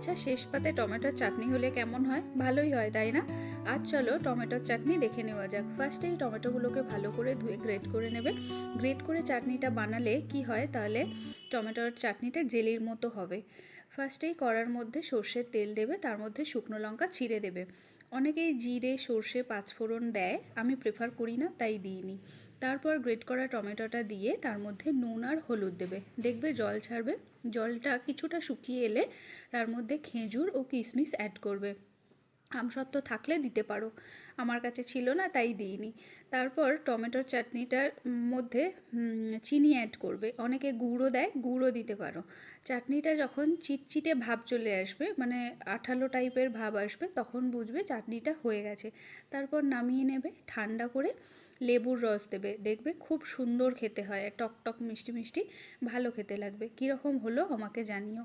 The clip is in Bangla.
আচ্ছা, শেষ পাতে টমেটোর চাটনি হলে কেমন হয়? ভালোই হয়, তাই না? আজ চলো টমেটোর চাটনি দেখে নেওয়া যাক। ফার্স্টেই টমেটোগুলোকে ভালো করে ধুয়ে গ্রেট করে নেবে। গ্রেট করে চাটনিটা বানালে কি হয়, তাহলে টমেটোর চাটনিটা জেলির মতো হবে। ফার্স্টেই কড়ার মধ্যে সর্ষের তেল দেবে, তার মধ্যে শুকনো লঙ্কা ছিঁড়ে দেবে। অনেকেই জিরে, সর্ষে, পাঁচফোড়ন দেয়, আমি প্রেফার করি না, তাই দিইনি। তারপর গ্রেট করা টমেটোটা দিয়ে তার মধ্যে নুন আর হলুদ দেবে, দেখবে জল ছাড়বে। জলটা কিছুটা শুকিয়ে এলে তার মধ্যে খেজুর ও কিশমিশ অ্যাড করবে। আমসত্ত্ব থাকলে দিতে পারো, আমার কাছে ছিল না তাই দিইনি। তারপর টমেটোর চাটনিটার মধ্যে চিনি অ্যাড করবে, অনেকে গুঁড়ো দেয়, গুঁড়ো দিতে পারো। চাটনিটা যখন চিটচিটে ভাব চলে আসবে, মানে আঠালো টাইপের ভাব আসবে, তখন বুঝবে চাটনিটা হয়ে গেছে। তারপর নামিয়ে নেবে, ঠান্ডা করে লেবুর রস দেবে, দেখবে খুব সুন্দর খেতে হয়, টক টক মিষ্টি মিষ্টি, ভালো খেতে লাগবে। কীরকম হলো আমাকে জানিও।